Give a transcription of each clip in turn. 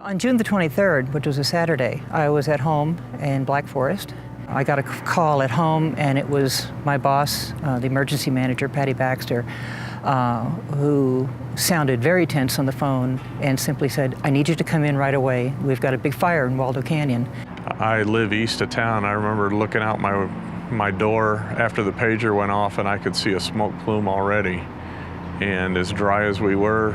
On June the 23rd, which was a Saturday, I was at home in Black Forest. I got a call at home, and it was my boss, the emergency manager, Patty Baxter, who sounded very tense on the phone and simply said, "I need you to come in right away. We've got a big fire in Waldo Canyon." I live east of town. I remember looking out my door after the pager went off, and I could see a smoke plume already. And as dry as we were,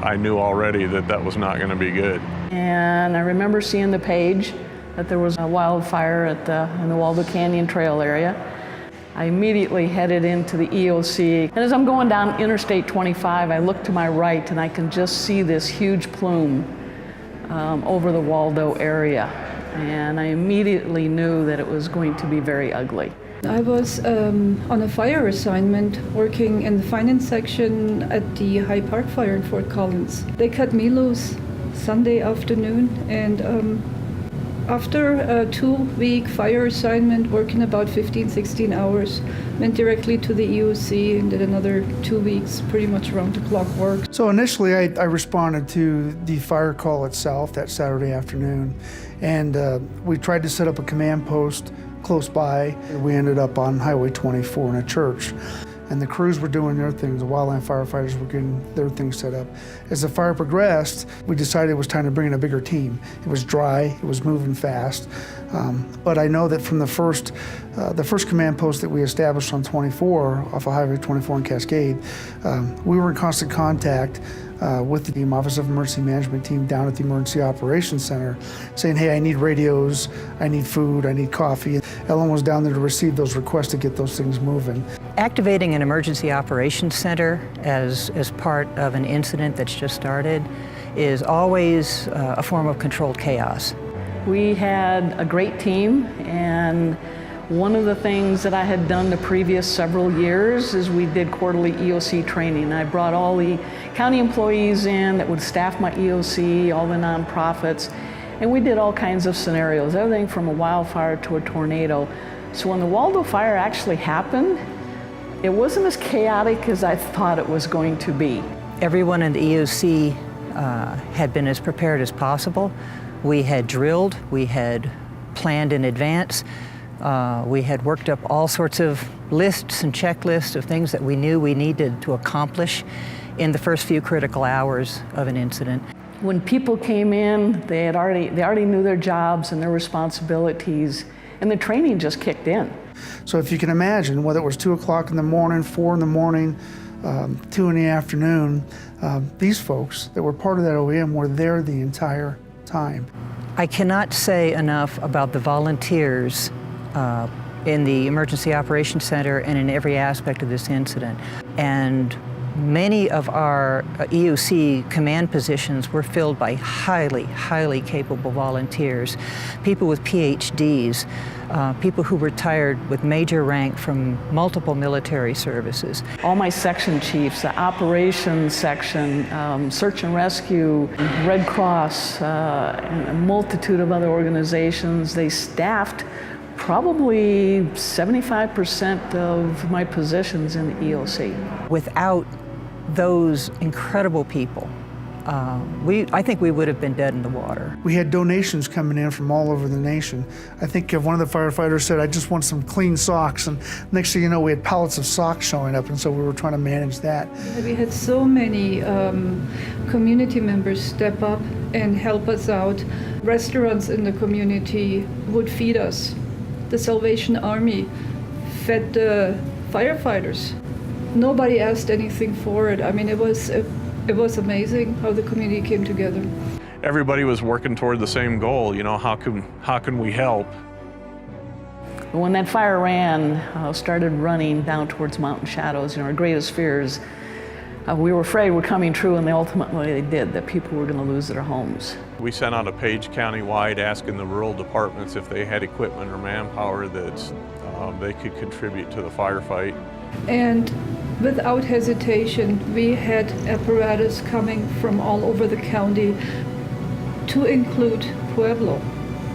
I knew already that that was not going to be good. And I remember seeing the page that there was a wildfire in the Waldo Canyon Trail area. I immediately headed into the EOC. And as I'm going down Interstate 25, I look to my right and I can just see this huge plume over the Waldo area. And I immediately knew that it was going to be very ugly. I was on a fire assignment working in the finance section at the High Park fire in Fort Collins. They cut me loose Sunday afternoon, and after a 2-week fire assignment, working about 16 hours, went directly to the EOC and did another 2 weeks, pretty much around the clock work. So initially I responded to the fire call itself that Saturday afternoon, and we tried to set up a command post close by. We ended up on Highway 24 in a church. And the crews were doing their things, the wildland firefighters were getting their things set up. As the fire progressed, we decided it was time to bring in a bigger team. It was dry, it was moving fast. But I know that from the first command post that we established on 24, off of Highway 24 in Cascade, we were in constant contact with the team, Office of Emergency Management team down at the Emergency Operations Center, saying, hey, I need radios, I need food, I need coffee. Ellen was down there to receive those requests to get those things moving. Activating an emergency operations center as part of an incident that's just started is always a form of controlled chaos. We had a great team, and one of the things that I had done the previous several years is we did quarterly EOC training. I brought all the county employees in that would staff my EOC, all the nonprofits, and we did all kinds of scenarios, everything from a wildfire to a tornado. So when the Waldo fire actually happened, it wasn't as chaotic as I thought it was going to be. Everyone in the EOC had been as prepared as possible. We had drilled, we had planned in advance, we had worked up all sorts of lists and checklists of things that we knew we needed to accomplish in the first few critical hours of an incident. When people came in, they already knew their jobs and their responsibilities, and the training just kicked in. So if you can imagine, whether it was 2 o'clock in the morning, 4 in the morning, 2 in the afternoon, these folks that were part of that OEM were there the entire time. I cannot say enough about the volunteers in the Emergency Operations Center and in every aspect of this incident. And many of our EOC command positions were filled by highly capable volunteers, people with PhDs, people who retired with major rank from multiple military services. All my section chiefs, the operations section, search and rescue, Red Cross, and a multitude of other organizations, they staffed probably 75% of my positions in the EOC. Without those incredible people, I think we would have been dead in the water. We had donations coming in from all over the nation. I think one of the firefighters said, I just want some clean socks, and next thing you know, we had pallets of socks showing up, and so we were trying to manage that. We had so many community members step up and help us out. Restaurants in the community would feed us. The Salvation Army fed the firefighters. Nobody asked anything for it. I mean, it was amazing how the community came together. Everybody was working toward the same goal, you know, how can we help? When that fire started running down towards Mountain Shadows, our greatest fears, we were afraid were coming true, and ultimately they did, that people were going to lose their homes. We sent out a page countywide asking the rural departments if they had equipment or manpower that they could contribute to the firefight. And without hesitation, we had apparatus coming from all over the county, to include Pueblo.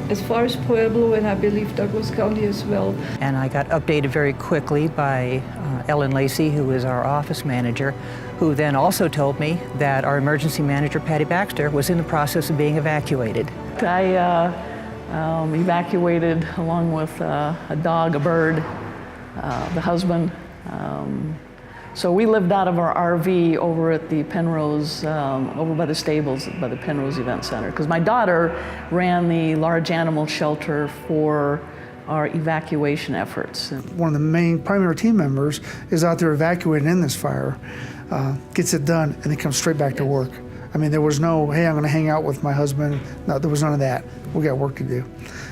as far as Pueblo and I believe Douglas County as well. And I got updated very quickly by Ellen Lacey, who is our office manager, who then also told me that our emergency manager, Patty Baxter, was in the process of being evacuated. I evacuated along with a dog, a bird, the husband. So we lived out of our RV over at the Penrose, over by the stables, by the Penrose Event Center, because my daughter ran the large animal shelter for our evacuation efforts. One of the main primary team members is out there evacuating in this fire, gets it done, and then comes straight back to work. I mean, there was no, hey, I'm going to hang out with my husband. No, there was none of that. We got work to do.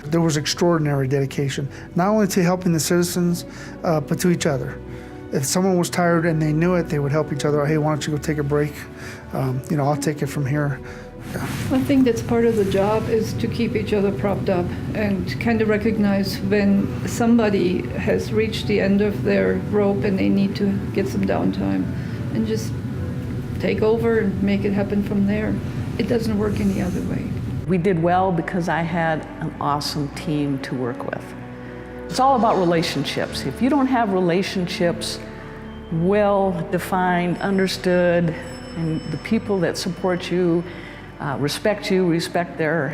There was extraordinary dedication, not only to helping the citizens, but to each other. If someone was tired and they knew it, they would help each other. Hey, why don't you go take a break? I'll take it from here. I think that's part of the job, is to keep each other propped up and kind of recognize when somebody has reached the end of their rope and they need to get some downtime, and just take over and make it happen from there. It doesn't work any other way. We did well because I had an awesome team to work with. It's all about relationships. If you don't have relationships well defined, understood, and the people that support you, respect their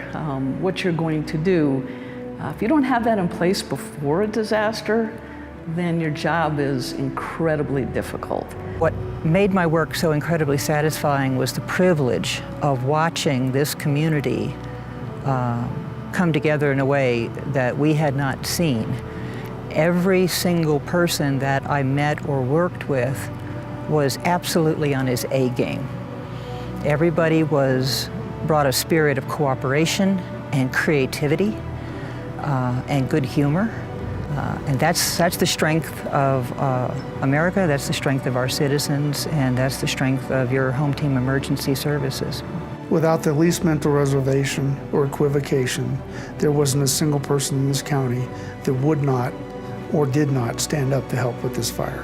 what you're going to do, if you don't have that in place before a disaster, then your job is incredibly difficult. What made my work so incredibly satisfying was the privilege of watching this community come together in a way that we had not seen. Every single person that I met or worked with was absolutely on his A game. Everybody brought a spirit of cooperation and creativity and good humor. And that's the strength of America, that's the strength of our citizens, and that's the strength of your home team emergency services. Without the least mental reservation or equivocation, there wasn't a single person in this county that would not or did not stand up to help with this fire.